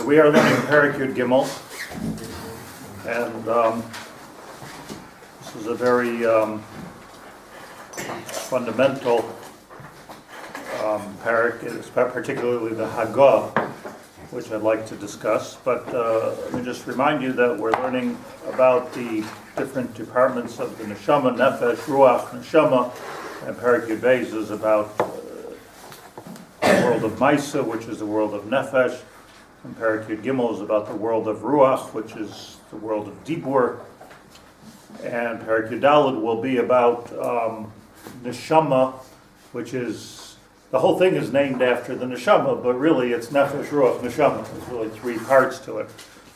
We are learning Perek Gimel, and this is a very fundamental Perek, it's particularly the Hagah, which I'd like to discuss. But let me just remind you that we're learning about the different departments of the Neshama, Nefesh, Ruach, Neshama, and Perek Beis is about the world of Monsey, which is the world of Nefesh, and Perek Gimel is about the world of Ruach, which is the world of Dibur, and Perek Daled will be about Neshama, which is, the whole thing is named after the Neshama, but really it's Nefesh, Ruach, Neshama. There's really three parts to it,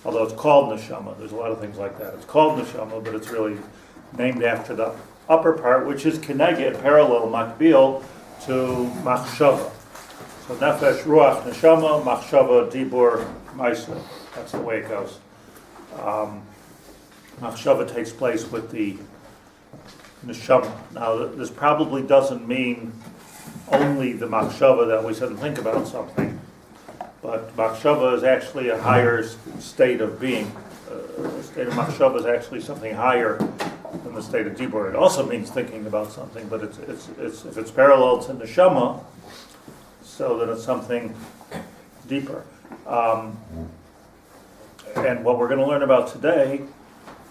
although it's called Neshama. There's a lot of things like that. It's called Neshama, but it's really named after the upper part, which is Keneged, parallel, Makbil, to Machshava. So Nefesh, Ruach, Neshama, Machshava, Dibur, Monsey. That's the way it goes. Machshava takes place with the Neshama. Now, this probably doesn't mean only the Machshava that we sit and think about something, but Machshava is actually a higher state of being. The state of Machshava is actually something higher than the state of Dibur. It also means thinking about something, but it's if it's parallel to Neshama, so that it's something deeper. And what we're going to learn about today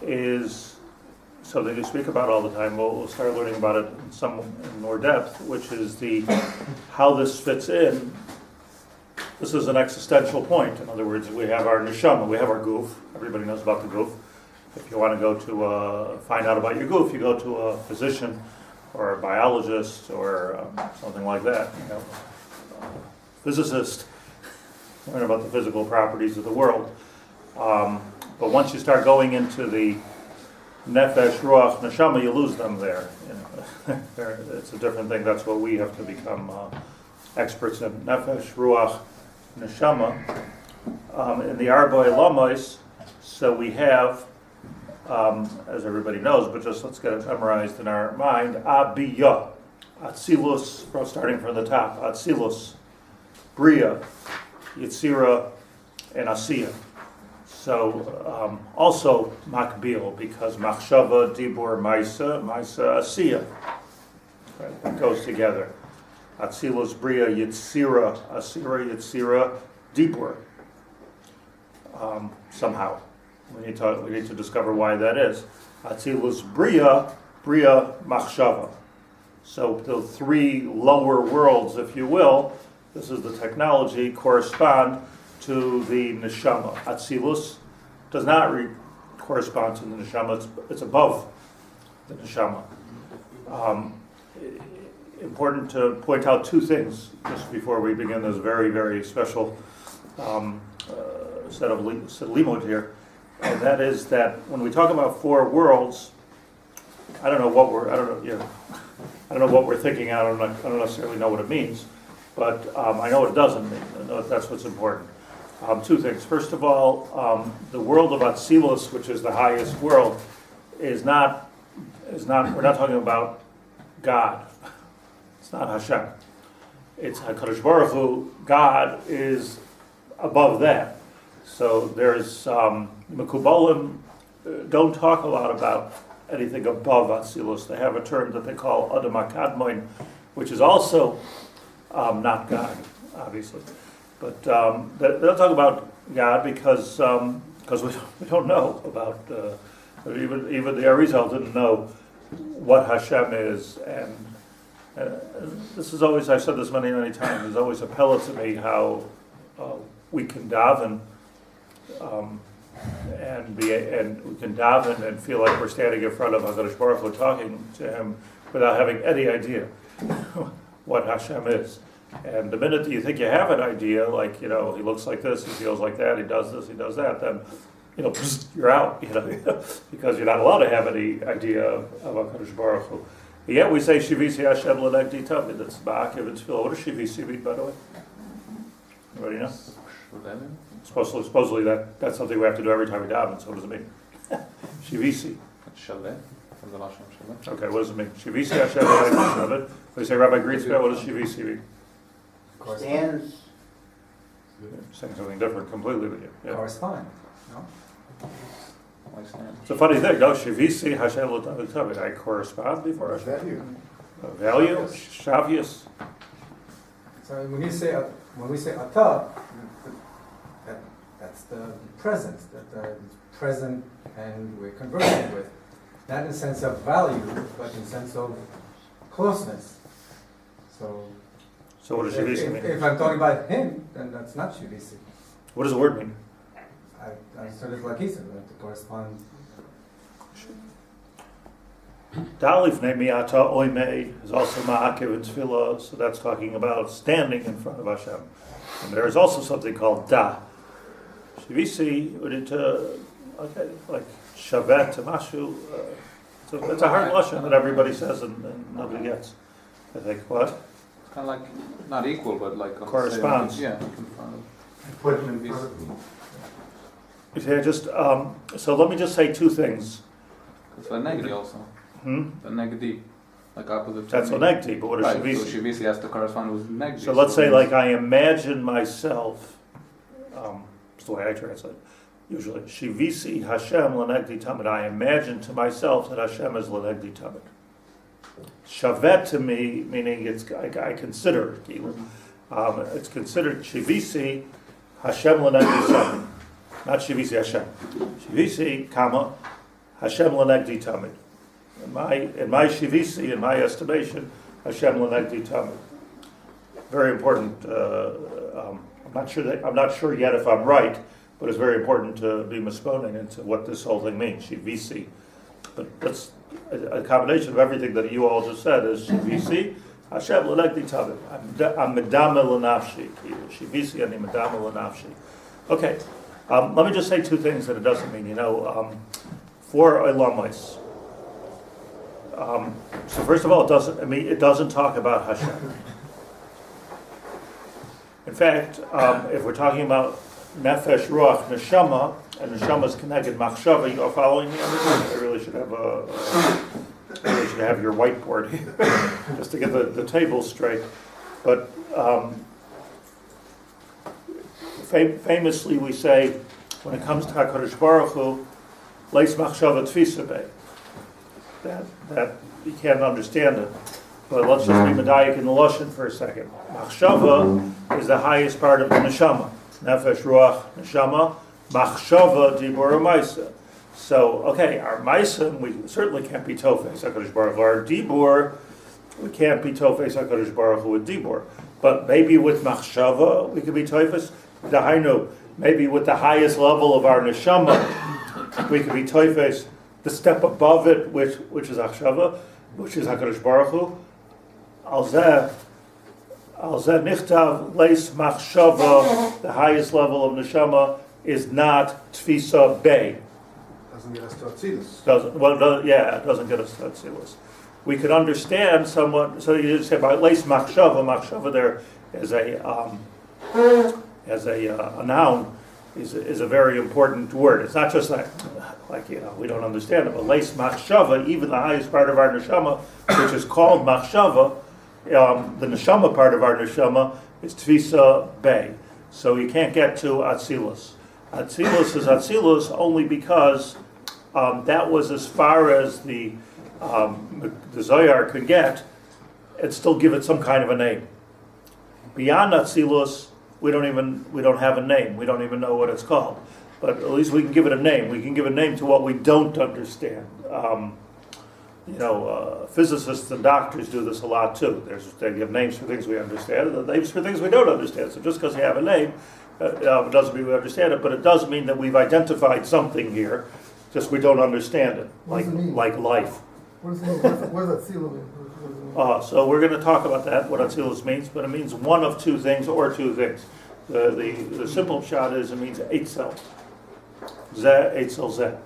is something we speak about all the time. We'll start learning about it in more depth, which is how this fits in. This is an existential point. In other words, we have our neshama, we have our goof. Everybody knows about the goof. If you want to go to find out about your goof, you go to a physician or a biologist or something like that. Physicist, learn about the physical properties of the world. But once you start going into the Nefesh, Ruach, Neshama, you lose them there. It's a different thing. That's what we have to become experts in. Nefesh, Ruach, Neshama. In the Arba Elamois, so we have, as everybody knows, but just let's get it memorized in our mind, Abiyah, Atzilus, starting from the top, Atzilus, Bria, Yitzira, and Asiya. So also Makbil, because Machshava, Dibur, Monsey, Asiya. Right, it goes together. Atzilus, Bria, Yitzira, Asira, Yitzira, Dibur. Somehow. We need to discover why that is. Atzilus, Bria, Machshava. So the three lower worlds, if you will, this is the technology, correspond to the neshama. Atzilus does not correspond to the neshama, it's above the neshama. Important to point out two things just before we begin this very, very special set of limud here, and that is that when we talk about four worlds, I don't know what we're thinking. I don't necessarily know what it means, but I know what it doesn't mean. I know that's what's important. Two things. First of all, the world of Atzilus, which is the highest world, is not. We're not talking about God. It's not Hashem. It's HaKadosh Baruch Hu. God is above that. So there's Mekubalim don't talk a lot about anything above Atzilus. They have a term that they call Adam HaKadmoin, which is also not God, obviously. But they'll talk about God because we don't know about, even the Arizal didn't know what Hashem is. And this is always, I've said this many, many times, it's always appelled to me how we can daven and we can daven and feel like we're standing in front of HaKadosh Baruch Hu talking to him without having any idea what Hashem is. And the minute that you think you have an idea, like, he looks like this, he feels like that, he does this, he does that, then, you're out, because you're not allowed to have any idea of HaKadosh Baruch Hu. And yet we say, Shivisi Hashem L'negdi Tamid, that's Ba'akiv and Tefillah. What does Shivisi mean, by the way? Anybody know? Supposedly that's something we have to do every time we daven, so what does it mean? Shivisi. Shaveh, from the Lashon Shaveh. Okay, what does it mean? Shivisi Hashem L'negdi Tamid. We say Rabbi Greenspan, what does Shivisi mean? Stands saying something different completely with you. Yeah. Correspond, no? I stand. It's a funny thing, no? Shivisi Hashem l'tamid tamid. I correspond before Hashem. Value. Value, shavius. So when we say ata, that's the present, that it's present and we're conversing with. Not in the sense of value, but in the sense of closeness. So So what does shivisi mean? if I'm talking about him, then that's not shivisi. What does the word mean? I started like he said, we have to correspond. Dalif Nemiata Oime is also Ma'akev in Tefillah, so that's talking about standing in front of Hashem. And there is also something called Da. Shivisi, okay, like Shavet Mashu, it's a hard lashon that everybody says and nobody gets. I think, what? It's kind of like, not equal, but like... Corresponds. Yeah, in front of... Put him in front of him. Okay, so let me just say two things. It's a negati also. The negati, like opposite. That's onegti, but what is Right, shivisi? so shivisi has to correspond with negati. So let's say, like, I imagine myself, that's the way I translate it, usually, Shivisi Hashem l'negdi tamid. I imagine to myself that Hashem is l'negdi tamid. Shavet to me, meaning I consider, it's considered Shivisi Hashem l'negdi tamid. Not Shivisi Hashem. Shivisi, comma, Hashem l'negdi tamid. In my Shivisi, in my estimation, Hashem l'negdi tamid. Very important. I'm not sure yet if I'm right, but it's very important to be misponing into what this whole thing means. Shivisi, but that's a combination of everything that you all just said. Is Shivisi Hashem l'negdi tamid. I'm medame l'nafshi. Shivisi ani medame l'nafshi. Okay, let me just say two things that it doesn't mean. For Olamais. So first of all, it doesn't talk about Hashem. In fact, if we're talking about Nefesh, Ruach, Neshama, and Neshama's connected Machshava, you are following me on this? I really should have your whiteboard here, just to get the table straight. But famously we say, when it comes to HaKadosh Baruch Hu, Leis Machshava Tfisa Bey. That you can't understand it. But let's just be medayik in the lashon for a second. Machshava is the highest part of the neshama. Nefesh, ruach, neshama. Machshava, dibur, maisa. So, okay, our maisa, we certainly can't be tofes HaKadosh Baruch Hu. Our dibur, we can't be tofes HaKadosh Baruch Hu with dibur. But maybe with machshava, we could be tofes. Dahainu, maybe with the highest level of our neshama, we could be tofes. The step above it, which is achshava, which is HaKadosh Baruch Hu. Al zeh nichtav leis machshava, the highest level of neshama, is not tfisa bey. Doesn't get us to Atzilus. It doesn't get us to Atzilus. We could understand somewhat, so you say about leis machshava there is a noun, is a very important word. It's not just like we don't understand it, but leis machshava, even the highest part of our neshama, which is called machshava, the neshama part of our neshama is tfisa bey. So you can't get to Atzilus. Atzilus is Atzilus only because that was as far as the Zohar could get and still give it some kind of a name. Beyond Atzilus, we don't have a name. We don't even know what it's called. But at least we can give it a name. We can give a name to what we don't understand. Physicists and doctors do this a lot too. They give names for things we understand and names for things we don't understand. So just because you have a name, it doesn't mean we understand it, but it does mean that we've identified something here, just we don't understand it, like life. What does it mean? What does Atzilus mean? So we're going to talk about that, what Atzilus means, but it means one of two things or two things. The simple shot is it means Eitzel. Zeh, Eitzel, Zeh.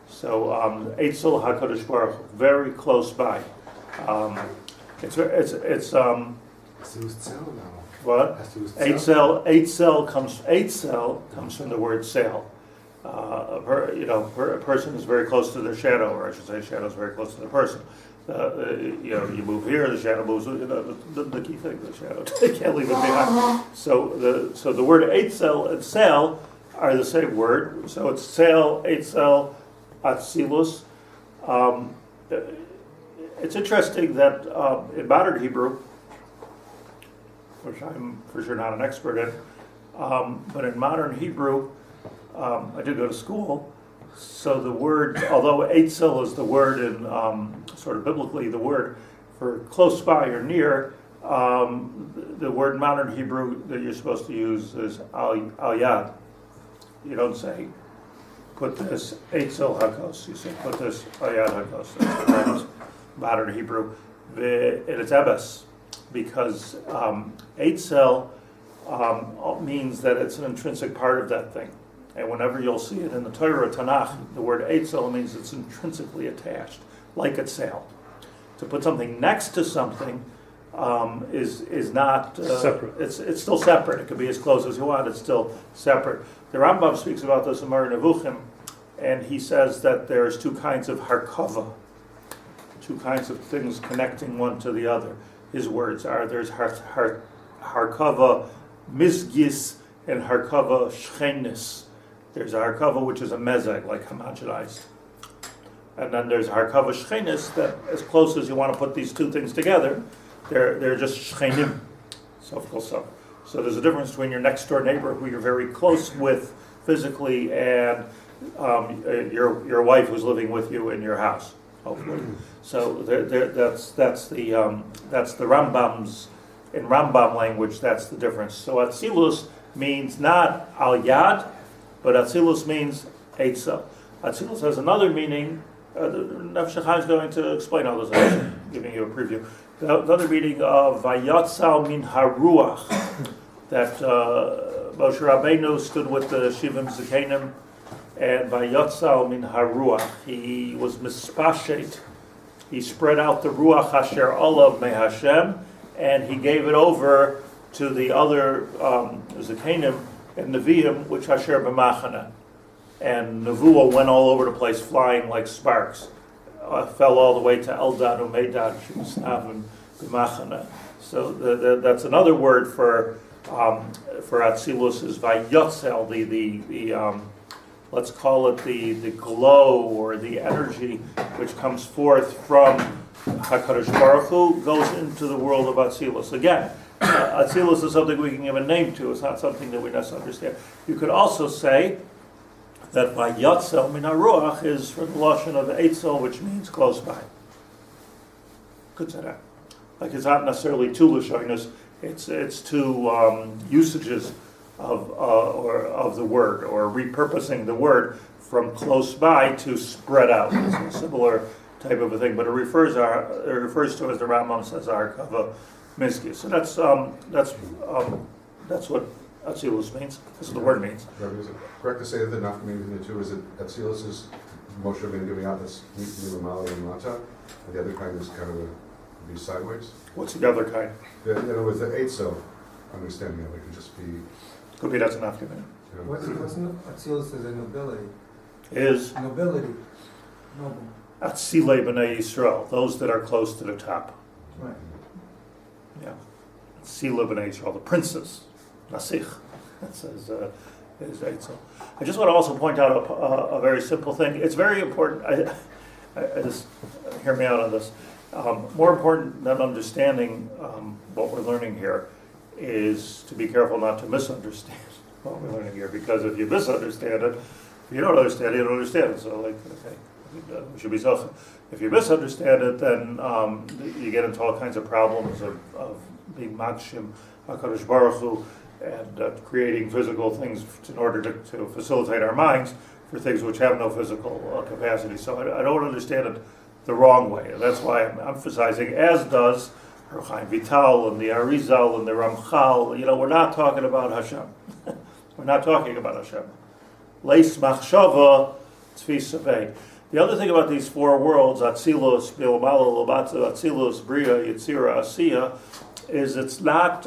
So Eitzel HaKadosh Baruch Hu, very close by. It's Atzilus Tzel now. what? Atzilus Tzel. Eitzel comes from the word sail. a person is very close to their shadow, or I should say, shadow is very close to the person. You move here, the shadow moves. The key thing, the shadow, they can't leave it behind. So the word Eitzel and Sel are the same word. So it's Sel, Eitzel, Atzilus. It's interesting that in modern Hebrew, which I'm for sure not an expert in, but in modern Hebrew, I did go to school. So the word, although Eitzel is the word in sort of biblically the word for close by or near, the word in modern Hebrew that you're supposed to use is al yad. You don't say put this Eitzel hakos. You say put this al yad hakos. That's modern Hebrew, and it's ebes because Eitzel means that it's an intrinsic part of that thing. And whenever you'll see it in the Torah Tanakh, the word Eitzel means it's intrinsically attached, like a sail. To put something next to something is not separate. It's still separate. It could be as close as you want. It's still separate. The Rambam speaks about this in Mar Nevuchim, and he says that there's two kinds of harkava, two kinds of things connecting one to the other. His words are there's harkava misgis and harkava shchenis. There's a harkava which is a mezeg, like homogenized. And then there's a harkava shchenis that as close as you want to put these two things together, they're just shchenim. So there's a difference between your next door neighbor who you're very close with physically and your wife who's living with you in your house, hopefully. So that's the Rambam's, in Rambam language, that's the difference. So Atzilus means not al yad, but Atzilus means Eitzel. Atzilus has another meaning. Nefesh Hachaim is going to explain all this. I'm giving you a preview. The other meaning of Vayatzal min haruach, that Moshe Rabbeinu stood with the Shivim Zakenim, and Vayatzal min haruach, he was mispashet. He spread out the ruach asher olav me Hashem, and he gave it over to the other Zakenim and Nevi'im, which asher b'machana. And Nevuah went all over the place, flying like sparks. Fell all the way to Eldad Umeidad, Shusnav b'machana. So that's another word for Atzilus is Vayotzel, the let's call it the glow or the energy which comes forth from HaKadosh Baruch Hu goes into the world of Atzilus. Again, Atzilus is something we can give a name to. It's not something that we necessarily understand. You could also say that Vayotzel min haruach is from the lashon of Eitzel, which means close by. Could say that. Like it's not necessarily two lashonos. It's two usages of the word, or repurposing the word from close by to spread out. It's a similar type of a thing, but it refers to, as the Rambam says, harkava mizgis. So that's what Atzilus means. That's what the word means. Rabbi, is it correct to say that the nafkamina between the two is that Atzilus is Moshe Rabbeinu giving out this milamala and mata, and the other kind is kind of be sideways? What's the other kind? In other words, the Eitzel understanding of it could just be... Could be that's enough. What's Atzilus is a nobility. Is Nobility. Noble. Atzilei b'nei Yisrael, those that are close to the top. Right. Yeah. Atzilei b'nei Yisrael, the princes. Nasich. That says is Eitzel. I just want to also point out a very simple thing. It's very important. I just hear me out on this. More important than understanding what we're learning here is to be careful not to misunderstand what we're learning here, because if you misunderstand it, if you don't understand it, you don't understand it. So, like, okay, we should be so. If you misunderstand it, then you get into all kinds of problems of being makshim HaKadosh Baruch Hu and creating physical things in order to facilitate our minds for things which have no physical capacity. So I don't understand it the wrong way. And that's why I'm emphasizing, as does Reb Chaim Vital and the Arizal and the Ramchal, we're not talking about Hashem. We're not talking about Hashem. Leis machshava tzfis savei. The other thing about these four worlds, Atzilus, Bilamala, Lobatza, Atzilus, Bria, Yitzira, Asiya, is it's not,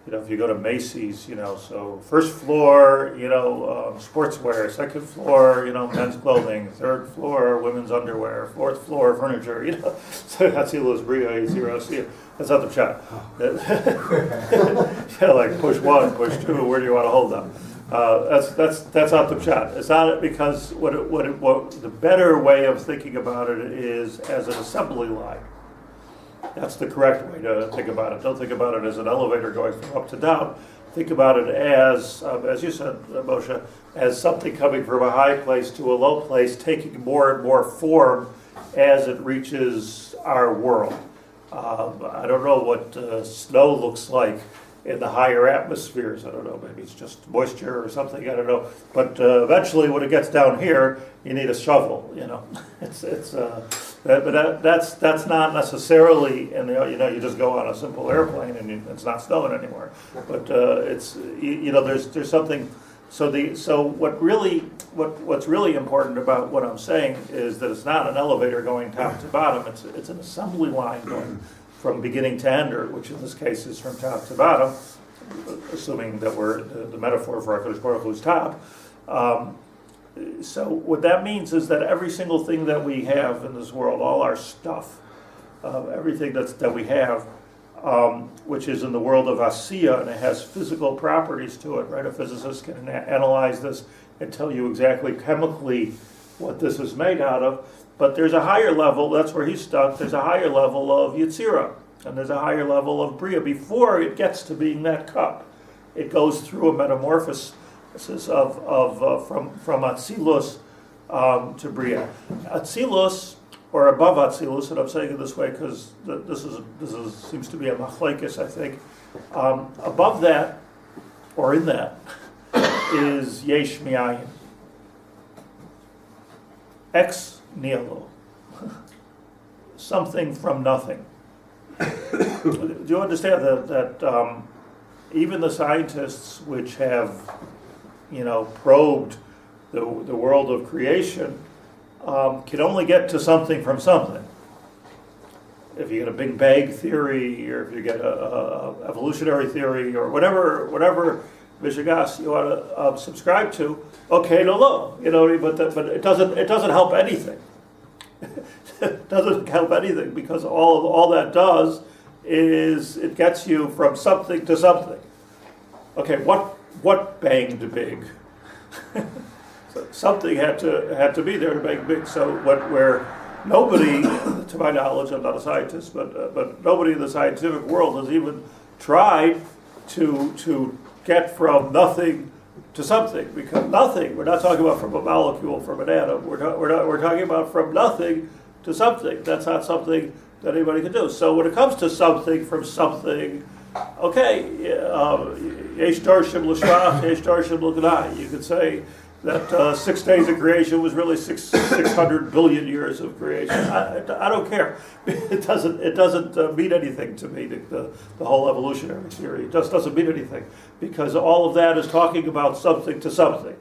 if you go to Macy's, so first floor, sportswear, second floor, men's clothing, third floor, women's underwear, fourth floor, furniture, So Hatzilas Bria, Yitzira, Osiyah. That's not the shot. Like push one, push two, where do you want to hold them? That's not the shot. It's not because what the better way of thinking about it is as an assembly line. That's the correct way to think about it. Don't think about it as an elevator going from up to down. Think about it as you said, Moshe, as something coming from a high place to a low place, taking more and more form as it reaches our world. I don't know what snow looks like in the higher atmospheres. I don't know, maybe it's just moisture or something, I don't know. But eventually when it gets down here, you need a shovel, But that's not necessarily, and you just go on a simple airplane and it's not snowing anymore. But there's something. So what's really important about what I'm saying is that it's not an elevator going top to bottom. It's an assembly line going from beginning to end, which in this case is from top to bottom, assuming that we're the metaphor for HaKadosh Baruch Hu's top. So what that means is that every single thing that we have in this world, all our stuff, everything that we have, which is in the world of Asiya, and it has physical properties to it, right? A physicist can analyze this and tell you exactly chemically what this is made out of. But there's a higher level, that's where he's stuck, there's a higher level of Yetzirah, and there's a higher level of Bria before it gets to being that cup. It goes through a metamorphosis from Atzilus to Bria. Atzilus, or above Atzilus, and I'm saying it this way because this seems to be a machlekes, I think. Above that, or in that, is Yesh Mi'ayin. Ex nihilo. Something from nothing. Do you understand that even the scientists which have probed the world of creation can only get to something from something. If you get a Big Bang theory, or if you get a evolutionary theory, or whatever Mishigas you want to subscribe to, okay, no, but it doesn't help anything. It doesn't help anything because all that does is it gets you from something to something. Okay, what banged big? So something had to be there to make big. So where nobody, to my knowledge, I'm not a scientist, but nobody in the scientific world has even tried to get from nothing to something, because nothing. We're not talking about from a molecule, from an atom. We're talking about from nothing to something. That's not something that anybody can do. So when it comes to something from something, okay, yesh darshim l'shvach, yesh darshim l'gnai. You could say that 6 days of creation was really 600 billion years of creation. I don't care. It doesn't mean anything to me. The whole evolutionary theory just doesn't mean anything, because all of that is talking about something to something.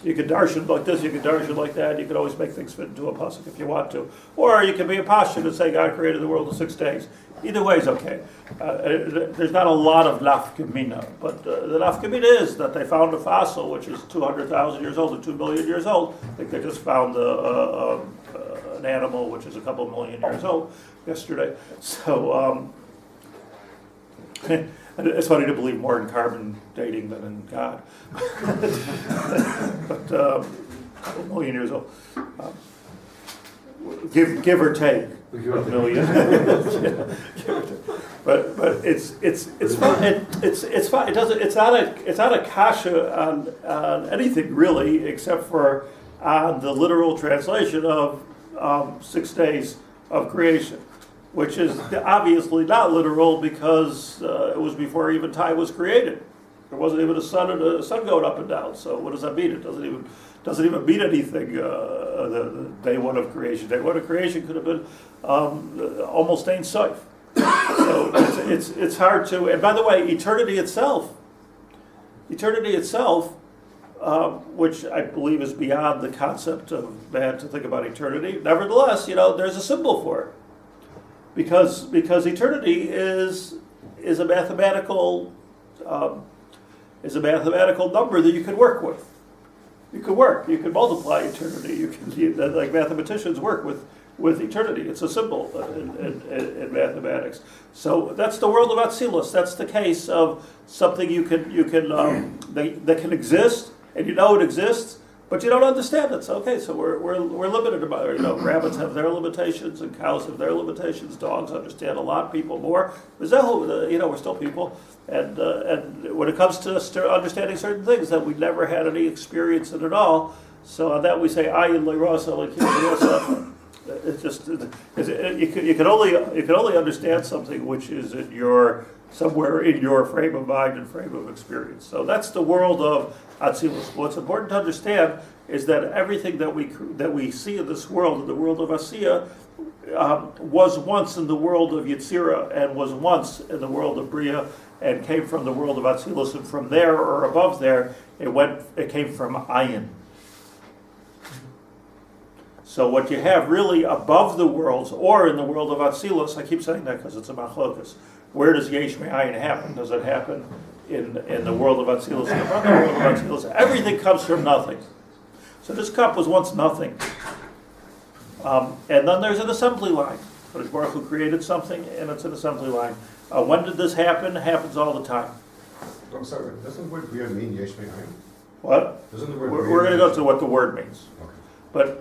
You can darshan like this, you can darshan like that. You can always make things fit into a pasuk if you want to, or you can be a pashut and say God created the world in 6 days. Either way is okay. There's not a lot of nafkamina, but the nafkamina is that they found a fossil which is 200,000 years old or 2 million years old. I think they just found an animal which is a couple million years old yesterday. So it's funny to believe more in carbon dating than in God. But a couple million years old. Give or take a million. But it's fine. It's fine. It's not a kasha on anything really, except for on the literal translation of 6 days of creation, which is obviously not literal because it was before even time was created. There wasn't even a sun going up and down. So what does that mean? It doesn't even mean anything. The day one of creation. Day one of creation could have been almost Ein Sof. So it's hard to. And by the way, eternity itself, which I believe is beyond the concept of man to think about eternity. Nevertheless, there's a symbol for it, because eternity is a mathematical is a mathematical number that you can work with. You can multiply eternity. Like mathematicians work with eternity. It's a symbol in mathematics. So that's the world of Atzilus. That's the case of something that can exist, and you know it exists, but you don't understand it. So okay, so we're limited about it. Rabbits have their limitations, and cows have their limitations. Dogs understand a lot, people more. We're still people, and when it comes to understanding certain things that we never had any experience in at all. So on that we say ayin le'rasa le'kiyasa. It's just you can only understand something which is somewhere in your frame of mind and frame of experience. So that's the world of Atzilus. What's important to understand is that everything that we see in this world, in the world of Asiya, was once in the world of Yetzirah and was once in the world of Bria and came from the world of Atzilus, and from there or above there it came from Ayin. So what you have really above the worlds, or in the world of Atzilus, I keep saying that because it's a machlokas. Where does Yesh Me'ayin happen? Does it happen in the world of Atzilus? In the world of Atzilus, everything comes from nothing. So this cup was once nothing. And then there's an assembly line. But Baruch Hu created something, and it's an assembly line. When did this happen? It happens all the time. I'm sorry, doesn't the word Bria mean Yesh Me'ayin? What? Doesn't the word We're Bria going to mean- go to what the word means. Okay. But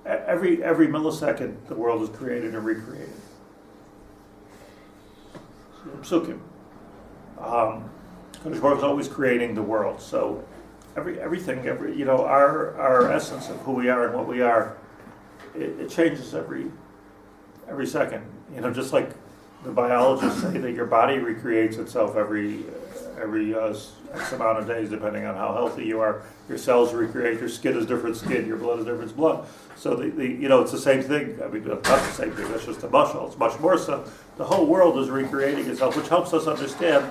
every millisecond the world is created and recreated. Psukim. Kadosh Baruch is always creating the world. So everything, our essence of who we are and what we are, it changes every second. Just like the biologists say that your body recreates itself every X amount of days, depending on how healthy you are. Your cells recreate. Your skin is different skin. Your blood is different blood. So it's the same thing. I mean, not the same thing. That's just a mushal. It's much more so. The whole world is recreating itself, which helps us understand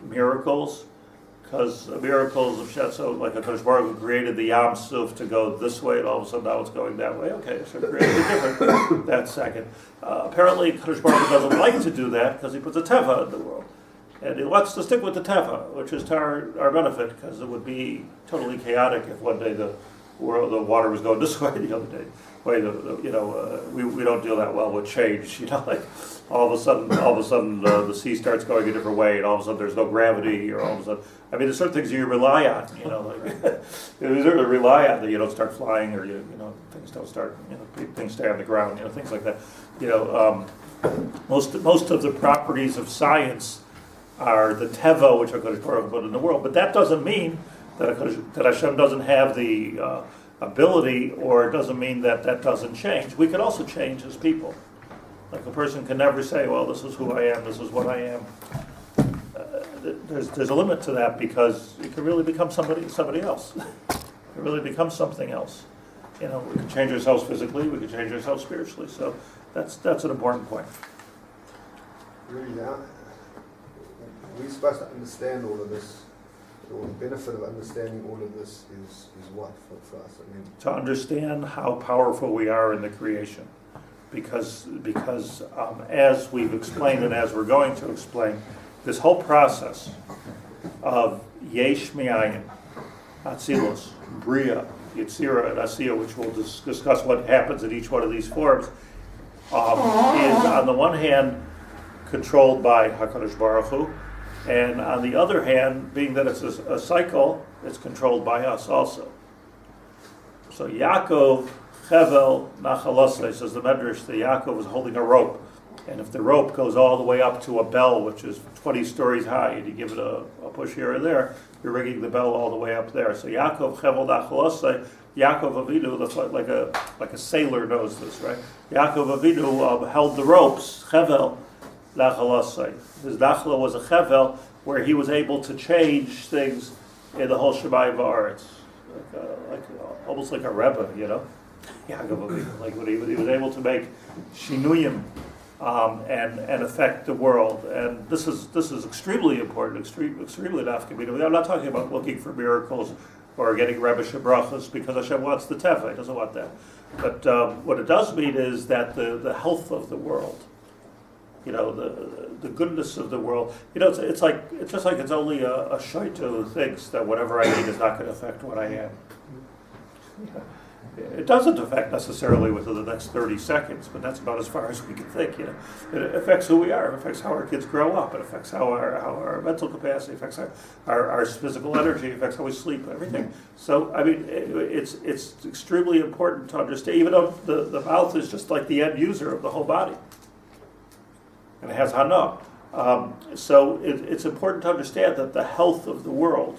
miracles. Because miracles of Shetzo, like Kadosh Baruch Hu created the Yam Suf to go this way, and all of a sudden now it's going that way. Okay, so created it different that second. Apparently, Kadosh Baruch Hu doesn't like to do that because he puts a teva in the world, and he wants to stick with the teva, which is to our benefit, because it would be totally chaotic if one day the water was going this way, the other day we don't deal that well with change. Like all of a sudden the sea starts going a different way, and all of a sudden there's no gravity, or all of a sudden, I mean, there's certain things you rely on. You sort of rely on that you don't start flying, or things don't start. Things stay on the ground. Things like that. Most of the properties of science are the teva, which HaKadosh Baruch Hu put in the world. But that doesn't mean that Hashem doesn't have the ability, or it doesn't mean that doesn't change. We can also change as people. Like a person can never say, well, this is who I am, this is what I am. There's a limit to that, because you can really become somebody else. You can really become something else. We can change ourselves physically, we can change ourselves spiritually. So that's an important point. Really, we're supposed to understand all of this. Or the benefit of understanding all of this is what for us? I mean, To understand how powerful we are in the creation. Because as we've explained, and as we're going to explain, this whole process of Yesh Me'ayin, Atzilus, Bria, Yetzirah, and Asiya, which we'll discuss what happens in each one of these forms, is on the one hand controlled by HaKadosh Baruch Hu, and on the other hand, being that it's a cycle, it's controlled by us also. So Yaakov Chevel Nachalosai, says the Medrash, that Yaakov was holding a rope. And if the rope goes all the way up to a bell, which is 20 stories high, and you give it a push here or there, you're ringing the bell all the way up there. So Yaakov Chevel Nachalosai, Yaakov Avinu, that's like a sailor knows this, right? Yaakov Avinu held the ropes, Chevel Nachalosai. His Nachla was a Chevel, where he was able to change things in the whole Shemayim Va'aretz. Almost like a Rebbe, Yaakov Avinu, like when he was able to make Shinuyim and affect the world. And this is extremely important, extremely nafkamina. I'm not talking about looking for miracles or getting Rebbe brachas because Hashem wants the teva. He doesn't want that. But what it does mean is that the health of the world, the goodness of the world. It's just like it's only a shite who thinks that whatever I eat is not going to affect what I am. It doesn't affect necessarily within the next 30 seconds, but that's about as far as we can think. It affects who we are. It affects how our kids grow up. It affects how our mental capacity. It affects our physical energy. It affects how we sleep. Everything. So it's extremely important to understand. Even though the mouth is just like the end user of the whole body, and it has hana. So it's important to understand that the health of the world.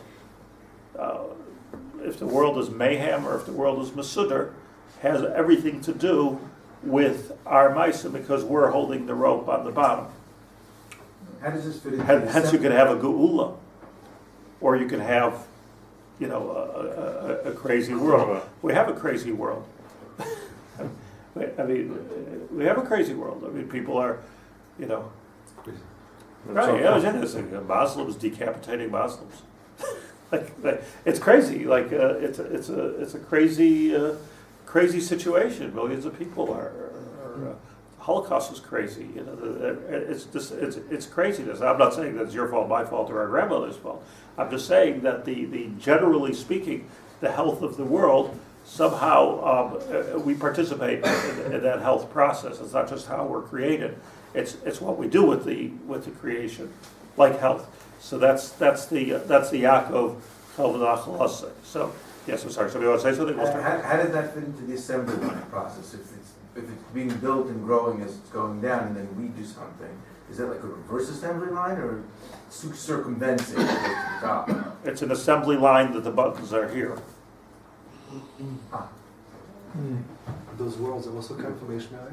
If the world is mayhem or if the world is masudar, has everything to do with our maisa because we're holding the rope on the bottom. How does this fit into Hence, you could have a geula, or you could have, a crazy world. We have a crazy world. We have a crazy world. People are, right? Muslims decapitating Muslims. It's crazy. It's a crazy situation. Millions of people are the Holocaust is crazy. It's craziness. I'm not saying that it's your fault, my fault, or our grandmother's fault. I'm just saying that the generally speaking, the health of the world somehow we participate in that health process. It's not just how we're created. It's what we do with the creation, like health. So that's the Yaakov Haber. So yes, I'm sorry. Somebody want to say something? How did that fit into the assembly line process? If it's being built and growing as it's going down, and then we do something, is that like a reverse assembly line, or circumvents it to get to the top? It's an assembly line that the buttons are here. Those worlds also come from Ishmael?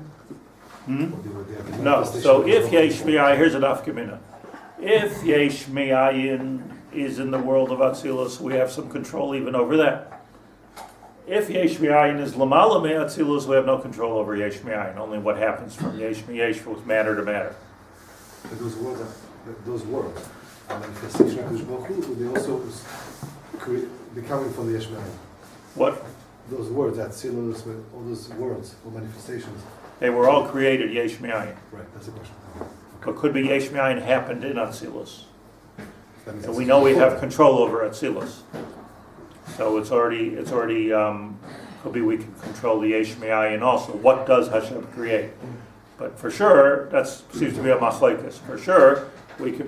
No. So if Yesh Mi'ayin, here's an afkamina. If Yesh Mi'ayin is in the world of Atzilus, we have some control even over that. If Yesh Mi'ayin is Lamala Me'atzilus, we have no control over Yesh Mi'ayin, only what happens from Yesh Mi'yesh from matter to matter. But those worlds are manifestation of Baruch Hu, they also they're coming from the Yesh Mi'ayin. What? Those words, Atzilus, all those words or manifestations. They were all created Yesh Mi'ayin. Right, that's the question. But could be Yesh Mi'ayin happened in Atzilus. And we know we have control over Atzilus. So it's already could be we can control the Yesh Mi'ayin also. What does Hashem create? But for sure, that seems to be a machlekes. For sure, we can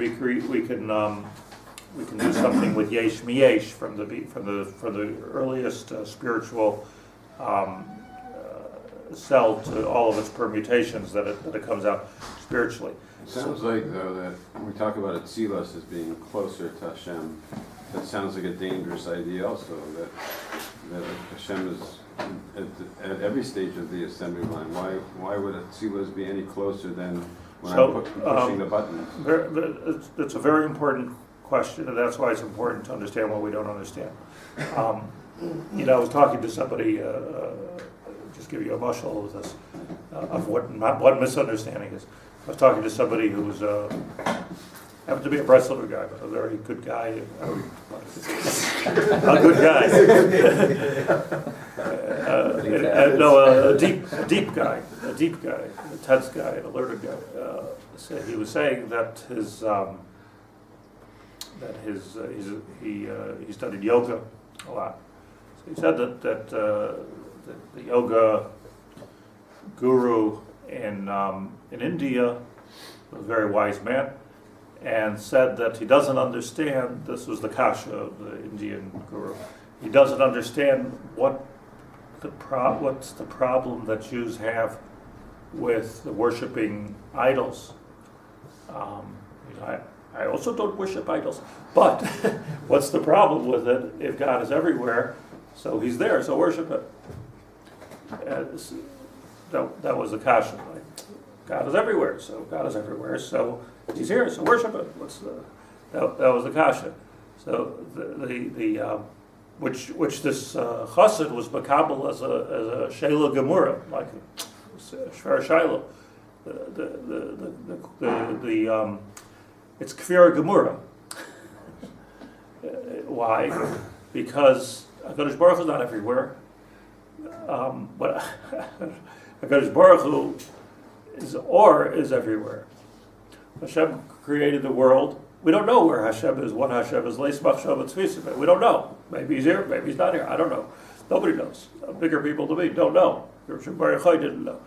do something with Yesh Mi'yesh from the earliest spiritual cell to all of its permutations that it comes out spiritually. It sounds like, though, that when we talk about Atzilus as being closer to Hashem, that sounds like a dangerous idea also, that Hashem is at every stage of the assembly line. Why would Atzilus be any closer than when I'm pushing the buttons? It's a very important question, and that's why it's important to understand what we don't understand. I was talking to somebody, just give you a mushal with this, of what misunderstanding is. I was talking to somebody who was happened to be a Breslover guy, but a very good guy. A good guy. A deep guy, a tense guy, an alerted guy. So he was saying that he studied yoga a lot. So he said that the yoga guru in India was a very wise man, and said that he doesn't understand, this was the kasha of the Indian guru, he doesn't understand what's the problem that Jews have with the worshiping idols. I also don't worship idols, but what's the problem with it if God is everywhere? So he's there, so worship it. That was the kasha. Right? God is everywhere, so he's here, so worship it. That was the kasha. So which this chassid was makabel as a sheila gemura, like a shver shaila. It's kfira gemura. Why? Because HaKadosh Baruch Hu is not everywhere. But HaKadosh Baruch Hu is everywhere. Hashem created the world. We don't know where Hashem is, what Hashem is. We don't know. Maybe he's here, maybe he's not here. I don't know. Nobody knows. Bigger people than me don't know. Reb Baruch Hu didn't know.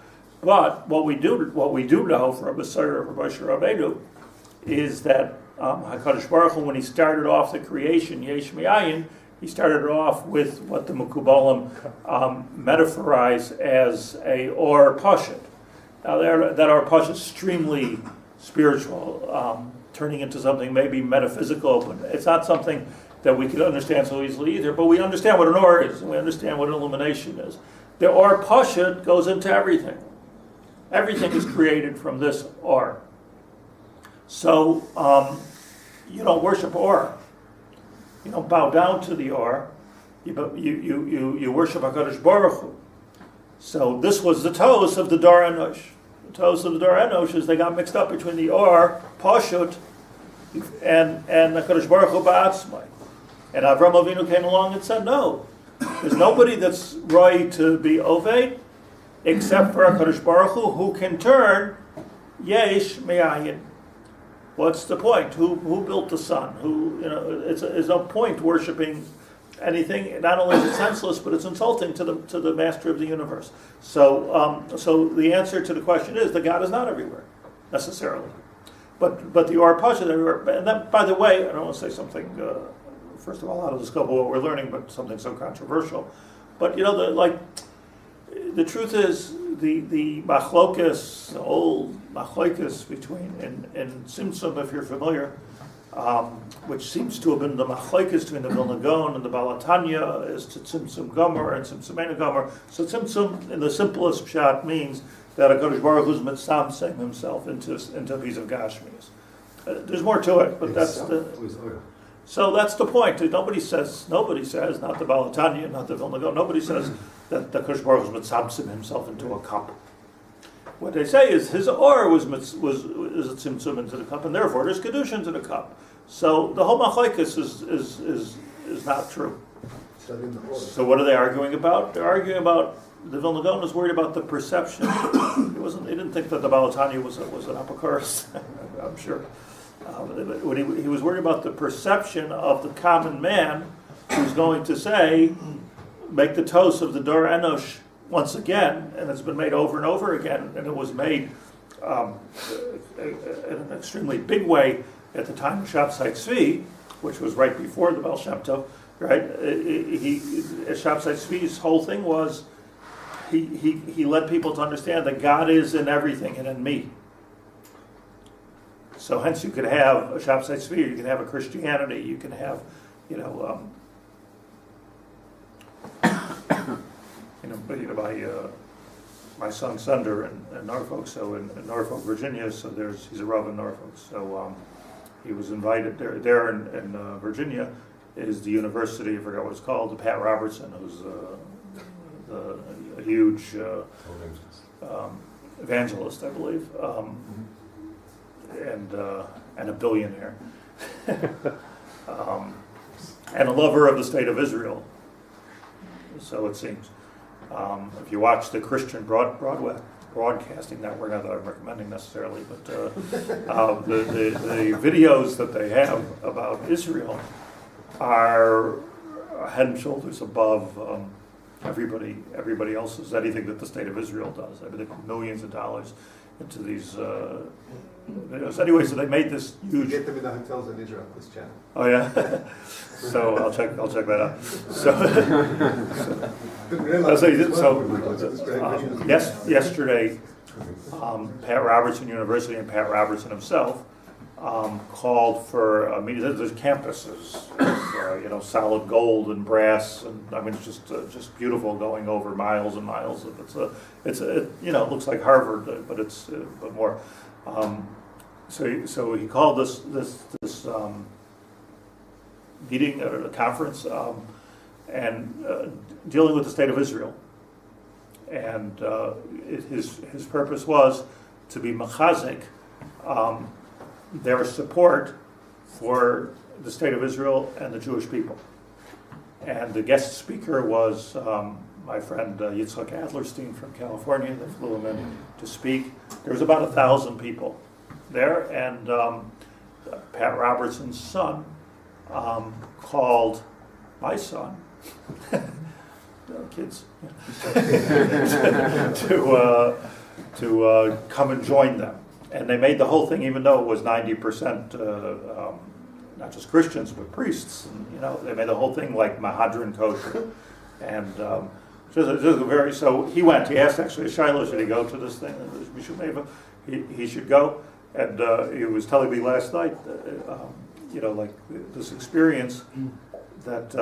But what we do know from the sefer of Moshe Rabbeinu is that HaKadosh Baruch Hu, when he started off the creation, Yesh Mi'ayin, he started it off with what the Mekubalim metaphorize as a Or Pashut. Now, that Or Pashut is extremely spiritual, turning into something maybe metaphysical, but it's not something that we can understand so easily either. But we understand what an Or is, and we understand what an illumination is. The Or Pashut goes into everything. Everything is created from this Or. So, you don't worship Or. You don't bow down to the Or. You worship HaKadosh Baruch Hu. So this was the toes of the Dor Enosh. The toes of the Dor Enosh is they got mixed up between the Or, Pashut, and HaKadosh Baruch Hu Ba'atzmai. And Avram Avinu came along and said, no, there's nobody that's right to be Oved except for HaKadosh Baruch Hu, who can turn Yesh Me'ayin. What's the point? Who built the sun? It's no point worshiping anything. Not only is it senseless, but it's insulting to the master of the universe. So the answer to the question is that God is not everywhere necessarily, but the Or Pashut is everywhere. And that, by the way, I don't want to say something. First of all, out of the scope of what we're learning, but something so controversial. But the truth is the machlokas, the old machlokas between in Tzimtzum, if you're familiar, which seems to have been the machlokas between the Vilna Gaon and the Balatanya, is to Tzimtzum Gomer and Tzimtzum Ein Gomer. So Tzimtzum, in the simplest pshat, means that HaKadosh Baruch Hu is mitzamtzem himself into a piece of Gashmis. There's more to it, but that's the. So that's the point. Nobody says, not the Balatanya, not the Vilna Gaon, nobody says that the HaKadosh Baruch Hu is mitzamtzem himself into a cup. What they say is his Or was a tzimtzum into the cup, and therefore there's kedusha into the cup. So the whole machlokes is not true. So what are they arguing about? They're arguing about the Vilna Gaon was worried about the perception. He didn't think that the Balatanya was an apocalypse. I'm sure. He was worried about the perception of the common man who's going to say, make the toast of the Dor Enosh once again, and it's been made over and over again, and it was made in an extremely big way at the time of Shabtai Tzvi, which was right before the Baal Shem Tov, right? Shabtai Tzvi's whole thing was he led people to understand that God is in everything and in me. So hence you could have a Shabtai Tzvi, you can have a Christianity, you can have, my son Sunder in Norfolk, so in Norfolk, Virginia. So he's a Rav in Norfolk. So he was invited there in Virginia is the university. I forgot what it's called. The Pat Robertson, who's a huge evangelist, I believe, and a billionaire, and a lover of the state of Israel. So it seems. If you watch the Christian Broadcasting Network, not that I'm recommending necessarily, but the videos that they have about Israel are head and shoulders above everybody else's, anything that the state of Israel does. I mean, they put millions of dollars into these videos. Anyway, so they made this huge. You get them in the hotels in Israel. This channel. Oh yeah. So I'll check that out. Yesterday, Pat Robertson University and Pat Robertson himself called for a meeting. There's campuses, solid gold and brass, and I mean it's just beautiful, going over miles and miles of it looks like Harvard, but it's but more. So he called this meeting at a conference and dealing with the state of Israel, and his purpose was to be machazik their support for the state of Israel and the Jewish people. And the guest speaker was my friend Yitzhak Adlerstein from California. They flew him in to speak. There was about 1,000 people there, and Pat Robertson's son called my son, kids, to come and join them. And they made the whole thing, even though it was 90% not just Christians but priests. And, they made the whole thing like Mahadran kosher. And just very. So he went. He asked actually Shiloh, should he go to this thing? He should go. And he was telling me last night, like this experience that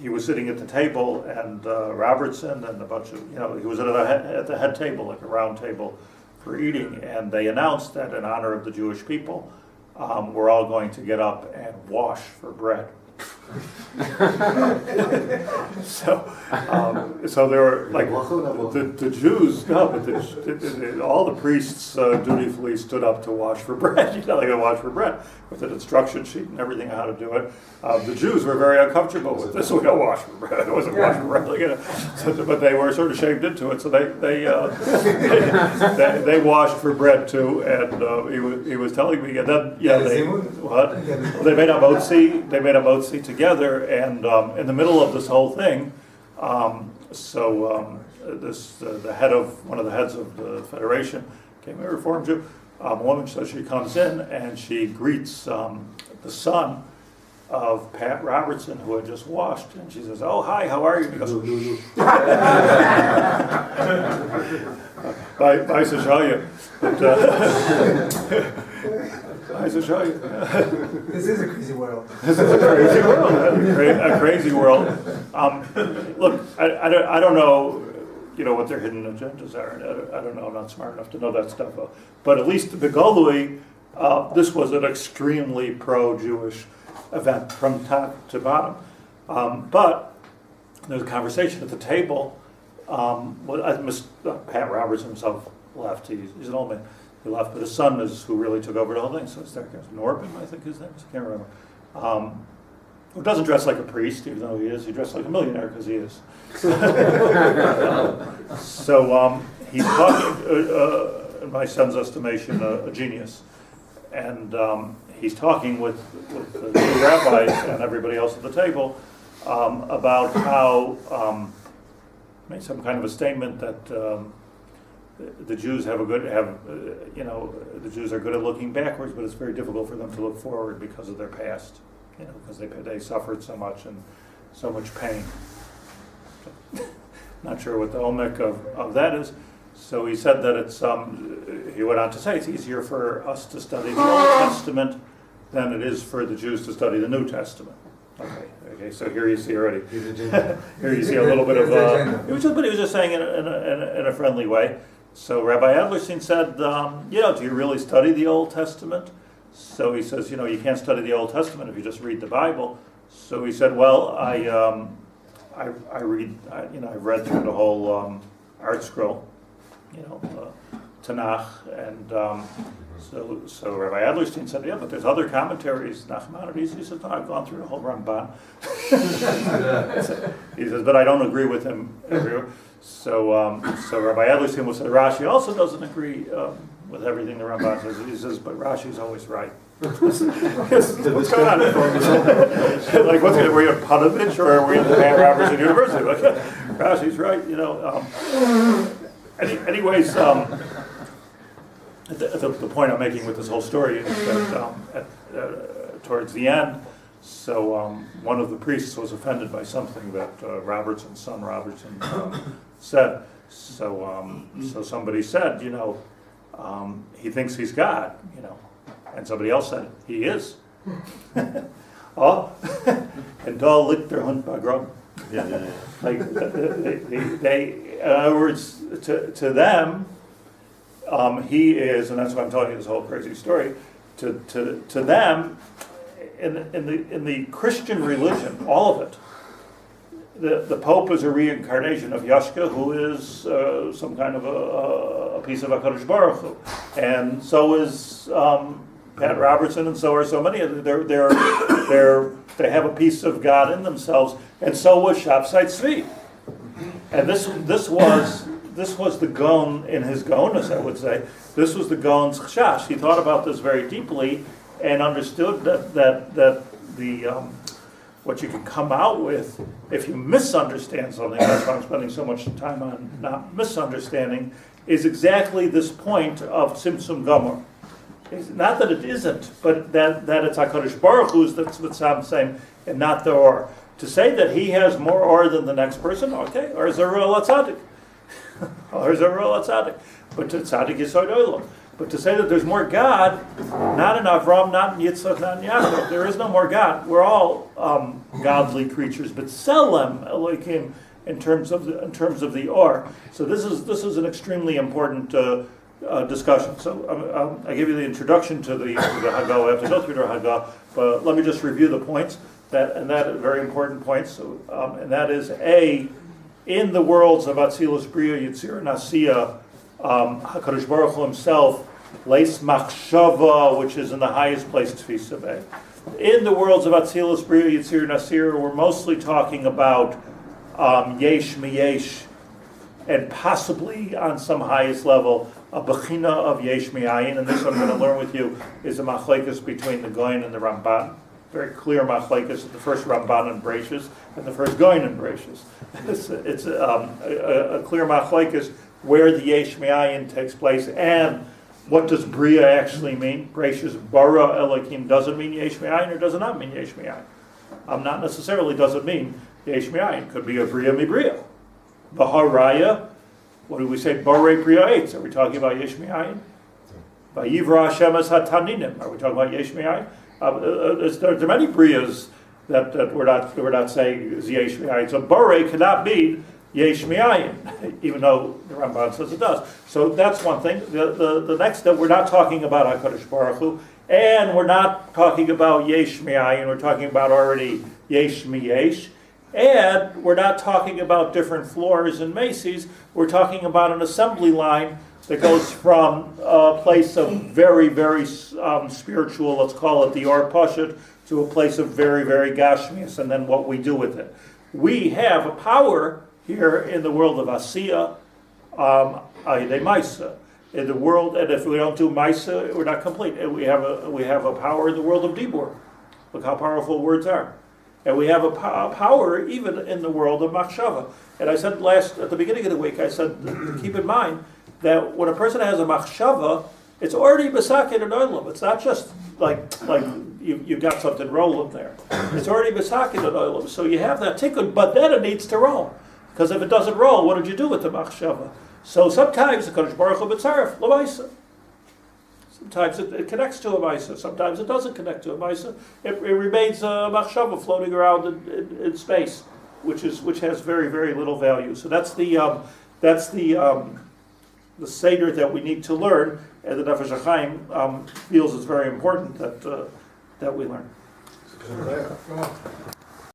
he was sitting at the table, and Robertson and a bunch of, he was at the head table, like a round table for eating, and they announced that in honor of the Jewish people, we're all going to get up and wash for bread. So there were like the Jews, all the priests dutifully stood up to wash for bread. They could wash for bread with an instruction sheet and everything on how to do it. The Jews were very uncomfortable with this. We don't wash for bread. It wasn't wash for bread, but they were sort of shamed into it. So they washed for bread too. And he was telling me, and then they made a motzi. They made a motzi together, and in the middle of this whole thing, the head of one of the heads of the federation came a Reform Jew, a woman. So she comes in and she greets the son of Pat Robertson, who had just washed, and she says, "Oh, hi, how are you?" And he goes, "Bais HaShaya." Bais HaShaya. This is a crazy world. This is a crazy world. A crazy world. Look, I don't know, what their hidden agendas are. I don't know. I'm not smart enough to know that stuff. But at least Begolui, this was an extremely pro-Jewish event from top to bottom. But there's a conversation at the table. Pat Roberts himself left. He's an old man. He left, but his son is who really took over the whole thing. So it's there. Norbin, I think his name is. I can't remember. Who doesn't dress like a priest, even though he is. He dresses like a millionaire because he is. So he's talking, in my son's estimation, a genius. And he's talking with the rabbis and everybody else at the table about how made some kind of a statement that the Jews the Jews are good at looking backwards, but it's very difficult for them to look forward because of their past, because they suffered so much and so much pain. Not sure what the omic of that is. So he said that it's, he went on to say, it's easier for us to study the Old Testament than it is for the Jews to study the New Testament. Okay. So here you see already. Here you see a little bit of. He was just saying in a friendly way. So Rabbi Adlerstein said, do you really study the Old Testament? So he says, you can't study the Old Testament if you just read the Bible. So he said, well, I read, I've read through the whole Art Scroll, Tanakh, and so Rabbi Adlerstein said, yeah, but there's other commentaries, Nachmanides. He says, no, I've gone through the whole Ramban. He says, but I don't agree with him everywhere. So Rabbi Adlerstein will say Rashi also doesn't agree with everything the Ramban says. He says, but Rashi's always right. What's going on? Like, were you at Panovich or are we at the Pat Robertson University? Like, Rashi's right, Anyways, the point I'm making with this whole story is that towards the end, one of the priests was offended by something that Robertson's son Robertson said. So somebody said, he thinks he's God, and somebody else said he is. Oh, and da liegt der Hund begraben. Yeah. Like they, in other words, to them, he is, and that's why I'm telling you this whole crazy story. To them, in the Christian religion, all of it, the Pope is a reincarnation of Yashka, who is some kind of a piece of HaKadosh Baruch Hu, and so is Pat Robertson, and so are so many. They're They have a piece of God in themselves, and so was Shabsai Tzvi. And this was the Gon in his Gonus, I would say. This was the Gon's Chash. He thought about this very deeply and understood that the what you can come out with if you misunderstand something. That's why I'm spending so much time on not misunderstanding. Is exactly this point of Tzimtzum Gomer. It's not that it isn't, but that it's HaKadosh Baruch Hu's that's what I'm saying, and not the Or. To say that he has more Or than the next person, okay, or is a real Tzaddik. Or is a real Tzaddik. But to Tzaddik Yisod Olam. But to say that there's more God, not in Avram, not in Yitzchak, not in Yaakov, there is no more God. We're all godly creatures, but Selem Elohim in terms of the Or. So this is an extremely important discussion. So I give you the introduction to the Haggadah. I have to go through the Haggadah, but let me just review the points. That are very important points. And that is in the worlds of Atzilus Bria Yitzir and Asiya, HaKadosh Baruch Hu himself, Leis Machshava, which is in the highest place, Tfisa Bey. In the worlds of Atzilus Bria Yitzir and Asiya, we're mostly talking about Yesh Miyesh, and possibly on some highest level, a Bechina of Yesh Miyayin, and this I'm going to learn with you, is a machlekes between the Goyen and the Ramban. Very clear machlekes, the first Ramban in Breishis, and the first Goyen in Breishis. It's a clear machlekes where the Yesh Miyayin takes place, and what does Bria actually mean? Breishis Bara Elohim, does it mean Yesh Miyayin or does it not mean Yesh Miyayin? Not necessarily does it mean Yesh Miyayin. Could be a Bria Mi Bria. Baharaya, what do we say? Barei Bria Eitz. Are we talking about Yesh Miyayin? Vayivra Hashem es hataninim. Are we talking about Yesh Miyayin? There are many Brias that we're not saying is Yesh Miyayin. So Barei cannot be Yesh Miyayin, even though the Ramban says it does. So that's one thing. The next, that we're not talking about HaKadosh Baruch Hu, and we're not talking about Yesh Miyayin, we're talking about already Yesh Miyesh, and we're not talking about different floors and maces, we're talking about an assembly line that goes from a place of very, very spiritual, let's call it the Or Pashat, to a place of very, very Gashmias, and then what we do with it. We have a power here in the world of Asiya, Ayidei Maisa. In the world, and if we don't do Maisa, we're not complete. And we have a power in the world of Dibur. Look how powerful words are. And we have a power even in the world of Machshava. And I said at the beginning of the week, I said, keep in mind that when a person has a Machshava, it's already Besakin and Olam. It's not just like you've got something rolling there. It's already Besakin and Olam. So you have that tikkun, but then it needs to roll. Because if it doesn't roll, what did you do with the Machshava? So sometimes the Kodesh Baruch Hu B'tzaref, L'maisa. Sometimes it connects to a Maisa. Sometimes it doesn't connect to a Maisa. It remains a Machshava floating around in space, which has very, very little value. So that's the Seder that we need to learn, and the Nefesh Hachaim feels it's very important that we learn.